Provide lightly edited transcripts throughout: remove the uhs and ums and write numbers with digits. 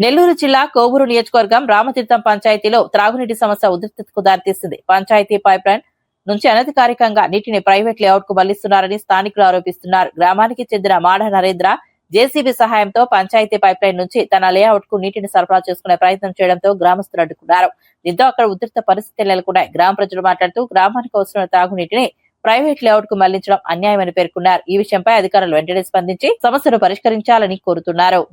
నెల్లూరు జిల్లా కోవూరు నియోజకవర్గం రామతీర్థం పంచాయతీలో త్రాగునీటి సమస్య ఉధృతకు దారితీస్తుంది. పంచాయతీ పైప్ లైన్ నుంచి అనధికారికంగా నీటిని ప్రైవేట్ లేఅవుట్ కు మళ్లిస్తున్నారని స్థానికులు ఆరోపిస్తున్నారు. గ్రామానికి చెందిన మాడ నరేంద్ర జేసీబీ సహాయంతో పంచాయతీ పైప్ లైన్ నుంచి తన లేఅవుట్ కు నీటిని సరఫరా చేసుకునే ప్రయత్నం చేయడంతో గ్రామస్తులు అడ్డుకున్నారు. దీంతో అక్కడ ఉధృత పరిస్థితులు నెలకొన్నాయి. గ్రామ ప్రజలు మాట్లాడుతూ గ్రామానికి అవసరమైన తాగునీటిని ప్రైవేట్ లేఅవుట్ కు మళ్లించడం అన్యాయమని పేర్కొన్నారు. ఈ విషయంపై అధికారులు వెంటనే స్పందించి సమస్యను పరిష్కరించాలని కోరుతున్నారు.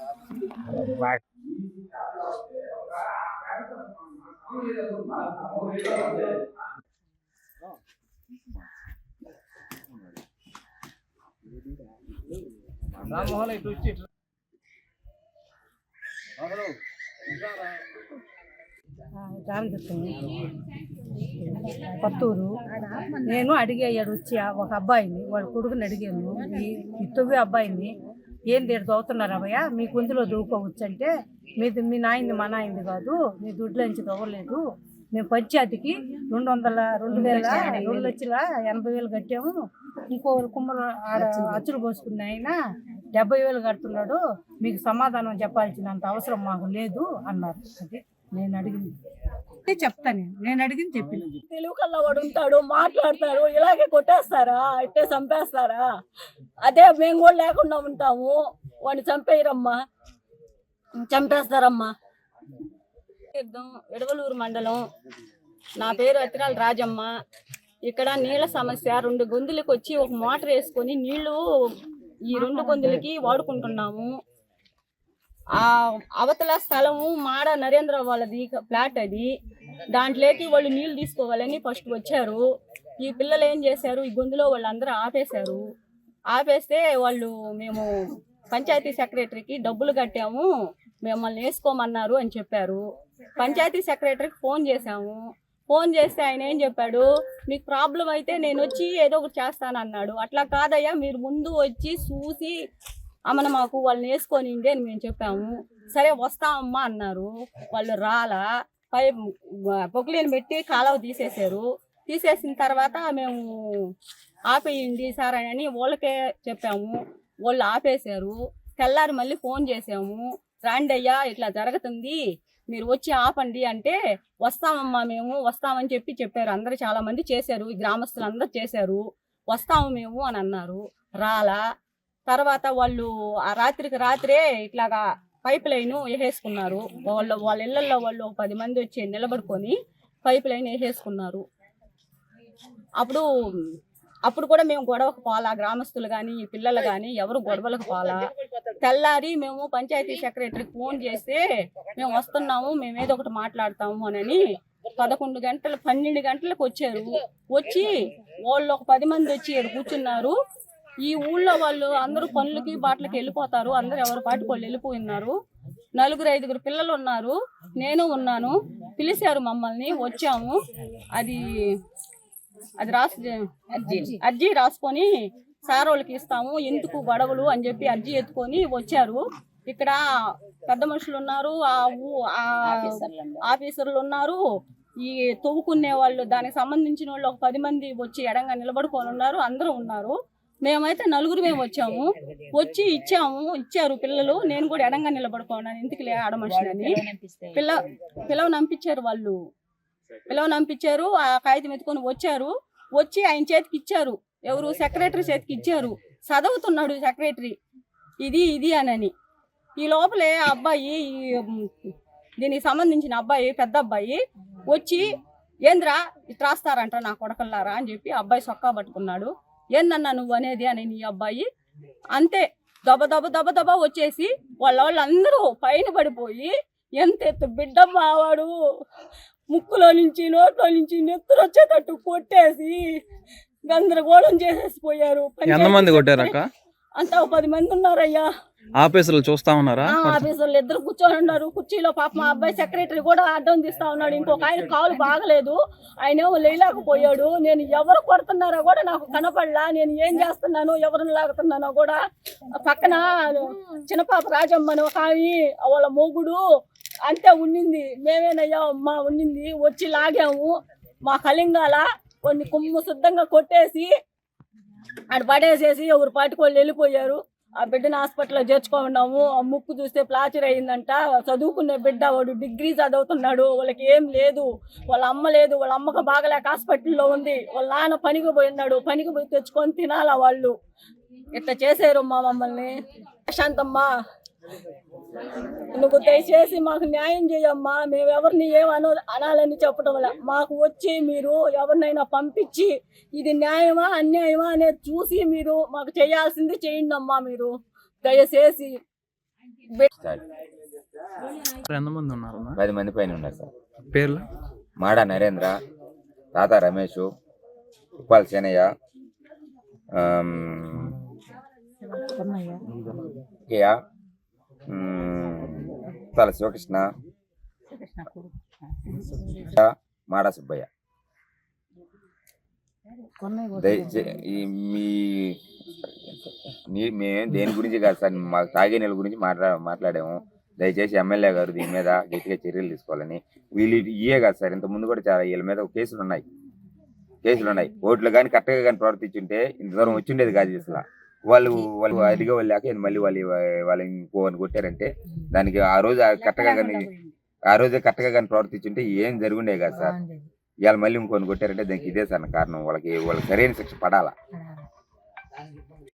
కొత్తూరు నేను అడిగాడు వచ్చి ఒక అబ్బాయిని వాళ్ళ కొడుకుని అడిగాను, ఈ తొవ్వి అబ్బాయిని ఏంది ఇక్కడ తవ్వుతున్నారు అబ్బాయ, మీ గొంతులో దూకోవచ్చు అంటే మీ నాయింది మా నాయింది కాదు, మీ దుడ్లో నుంచి తవ్వలేదు, మేము పంచాయతీకి 2,80,000 కట్టాము, ఇంకో కుమ్మరు అచ్చులు పోసుకున్న ఆయన 70,000 కడుతున్నాడు, మీకు సమాధానం చెప్పాల్సినంత అవసరం మాకు లేదు అన్నారు. అదే నేను అడిగింది చెప్తాను, నేను అడిగింది చెప్పిన. తెలుగు కల్లా వాడు ఉంటాడు, మాట్లాడతారు, ఇలాగే కొట్టేస్తారా, ఇట్టే చంపేస్తారా? అదే మేము కూడా లేకుండా ఉంటాము, వాడిని చంపేయరమ్మా, చంపేస్తారమ్మా. ఎడవలూరు మండలం, నా పేరు అతిరాల రాజమ్మ. ఇక్కడ నీళ్ళ సమస్య, 2 గొంతులకు వచ్చి ఒక మోటార్ వేసుకొని నీళ్లు ఈ 2 గొంతులకి వాడుకుంటున్నాము. ఆ అవతల స్థలము మాడ నరేంద్ర వాళ్ళది ఫ్లాట్, అది దాంట్లోకి వాళ్ళు నీళ్లు తీసుకోవాలని ఫస్ట్ వచ్చారు. ఈ పిల్లలు ఏం చేశారు, ఈ గొంతులో వాళ్ళందరూ ఆపేశారు. ఆపేస్తే వాళ్ళు మేము పంచాయతీ సెక్రటరీకి డబ్బులు కట్టాము, మిమ్మల్ని వేసుకోమన్నారు అని చెప్పారు. పంచాయతీ సెక్రటరీకి ఫోన్ చేశాము. ఫోన్ చేస్తే ఆయన ఏం చెప్పాడు, మీకు ప్రాబ్లం అయితే నేను వచ్చి ఏదో ఒకటి చేస్తానన్నాడు. అట్లా కాదయ్యా, మీరు ముందు వచ్చి చూసి అమ్మన మాకు వాళ్ళని వేసుకొని అని మేము చెప్పాము. సరే వస్తామమ్మా అన్నారు. వాళ్ళు రాలా, పొక్కులేని పెట్టి కాలువ తీసేశారు. తీసేసిన తర్వాత మేము ఆపేయండి సార్ అని వాళ్ళకే చెప్పాము. వాళ్ళు ఆపేశారు. తెల్లారి మళ్ళీ ఫోన్ చేసాము, రాండి అయ్యా ఇట్లా జరుగుతుంది, మీరు వచ్చి ఆపండి అంటే వస్తామమ్మా మేము వస్తామని చెప్పారు. అందరూ చాలా మంది చేశారు, ఈ గ్రామస్తులు అందరూ చేశారు, వస్తాము మేము అని అన్నారు. రాలా. తర్వాత వాళ్ళు ఆ రాత్రికి రాత్రే ఇట్లాగా పైప్ లైన్ వేసేసుకున్నారు. వాళ్ళ ఇళ్లలో వాళ్ళు 10 మంది వచ్చి నిలబడుకొని పైప్ లైన్ వేసేసుకున్నారు. అప్పుడు కూడా మేము గొడవకు పోలా, గ్రామస్తులు కానీ పిల్లలు కానీ ఎవరు గొడవలకు పోలా. తెల్లారి మేము పంచాయతీ సెక్రటరీకి ఫోన్ చేస్తే మేము వస్తున్నాము, మేము ఏదో ఒకటి మాట్లాడతాము అని 11 గంటలు 12 గంటలకు వచ్చారు. వచ్చి వాళ్ళు ఒక 10 మంది వచ్చి ఇక్కడ కూర్చున్నారు. ఈ ఊళ్ళో వాళ్ళు అందరూ పనులకి బాటలకి వెళ్ళిపోతారు, అందరూ ఎవరి పాటికి వాళ్ళు వెళ్ళిపోయినారు. 4-5 పిల్లలు ఉన్నారు, నేను ఉన్నాను. పిలిచారు మమ్మల్ని, వచ్చాము. అది అర్జీ రాసుకొని సార్ వాళ్ళకి ఇస్తాము, ఎందుకు గొడవలు అని చెప్పి అర్జీ ఎత్తుకొని వచ్చారు. ఇక్కడ పెద్ద మనుషులు ఉన్నారు, ఆఫీసర్లు ఉన్నారు, ఈ తవ్వుకునే వాళ్ళు దానికి సంబంధించిన వాళ్ళు ఒక 10 మంది వచ్చి ఎడంగా నిలబడుకొని ఉన్నారు, అందరూ ఉన్నారు. మేమైతే 4 వచ్చాము, వచ్చి ఇచ్చారు పిల్లలు. నేను కూడా ఎడంగా నిలబడుకున్నాను, ఎందుకులే ఆడమనుషులని పిలవనంపించారు. వాళ్ళు పిలవనంపించారు. ఆ కాగితం ఎత్తుకొని వచ్చారు. వచ్చి ఆయన చేతికి ఇచ్చారు, ఎవరు సెక్రటరీ చేతికి ఇచ్చారు. చదువుతున్నాడు సెక్రటరీ ఇది అని. ఈ లోపలే ఆ అబ్బాయి, దీనికి సంబంధించిన అబ్బాయి, పెద్ద అబ్బాయి వచ్చి ఏంద్రా ఇట్లా రాస్తారంట నా కొడకల్లారా అని చెప్పి అబ్బాయి సొక్కా పట్టుకున్నాడు. ఏందన్నా నువ్వు అనేది అని నీ అబ్బాయి అంతే దబ వచ్చేసి వాళ్ళందరూ పైన పడిపోయి, ఎంత బిడ్డ మావాడు ముక్కులో నుంచి నోట్లో నుంచి నెత్తురు వచ్చేటట్టు కొట్టేసి గందరగోళం చేసేసిపోయారు. ఎంతమంది కొట్టారక్క? అంతా 10 మంది ఉన్నారయ్యా. ఆఫీసర్లు చూస్తా ఉన్నారా? ఆఫీసర్లు 2 కూర్చొని ఉన్నారు కుర్చీలో. పాప మా అబ్బాయి సెక్రటరీ కూడా అడ్డం తీస్తా ఉన్నాడు. ఇంకొక ఆయన కాలు బాగలేదు, ఆయన లేలేకపోయాడు. నేను ఎవరు కొడుతున్నారో కూడా నాకు కనపడలా, నేను ఏం చేస్తున్నాను ఎవరిని లాగుతున్నానో కూడా. పక్కన చిన్నపాప రాజమ్మని ఒక ఆమె, వాళ్ళ మొగుడు అంతే ఉండింది. మేమేనయ్యా అమ్మ ఉండింది, వచ్చి లాగాము. మా కలింగాల కొన్ని కొమ్ము శుద్ధంగా కొట్టేసి ఆడ పడేసేసి ఎవరు పాటికోళ్ళు వెళ్ళిపోయారు. ఆ బిడ్డని హాస్పిటల్లో చేర్చుకున్నాము. ఆ ముక్కు చూస్తే ప్లాస్టర్ అయిందంట. చదువుకునే బిడ్డ, వాడు డిగ్రీ చదువుతున్నాడు. వాళ్ళకి ఏం లేదు, వాళ్ళ అమ్మ లేదు, వాళ్ళ అమ్మకు బాగలేక హాస్పిటల్లో ఉంది. వాళ్ళ నాన్న పనికి పోయినాడు, పనికి పోయి తెచ్చుకొని తినాలా వాళ్ళు. ఇట్లా చేశారు మమ్మల్ని. ప్రశాంతమ్మ, నువ్వు దయచేసి మాకు న్యాయం చేయమ్మా. మేము ఎవరిని అనాలని చెప్పడం వల్ల మాకు వచ్చి మీరు ఎవరినైనా పంపించి ఇది న్యాయమా అన్యాయమా అనేది చూసి మీరు మాకు చేయాల్సింది చేయండి అమ్మా. మీరు దయచేసి ఎంతమంది ఉన్నారు 10 మంది పైన ఉన్నారు సార్. పేర్లు? మాడా నరేంద్ర, తాత రమేష్, ఉప్పాల సేనయ్య, కేయా, ఉప్పాల శివకృష్ణ, మాడా సుబ్బయ్య. మేమేం దేని గురించి కాదు సార్, మాకు తాగే నీళ్ళ గురించి మాట్లాడాము. దయచేసి ఎమ్మెల్యే గారు దీని మీద గట్టిగా చర్యలు తీసుకోవాలని. వీళ్ళు ఇయే కాదు సార్, ఇంత ముందు కూడా చాలా వీళ్ళ మీద కేసులు ఉన్నాయి. ఓట్లు కానీ కరెక్ట్గా కానీ ప్రవర్తించుంటే ఇంత దూరం వచ్చిండేది కాదు అసలు. వాళ్ళు అదిగా వెళ్ళాక మళ్ళీ వాళ్ళు ఇంకోని కొట్టారంటే దానికి ఆ రోజు కరెక్ట్గా కానీ ప్రవర్తించుంటే ఏం జరుగుండే కాదు సార్. ఇవాళ మళ్ళీ ఇంకొని కొట్టారంటే దానికి ఇదే సార్ కారణం. వాళ్ళకి సరైన శిక్ష పడాలా.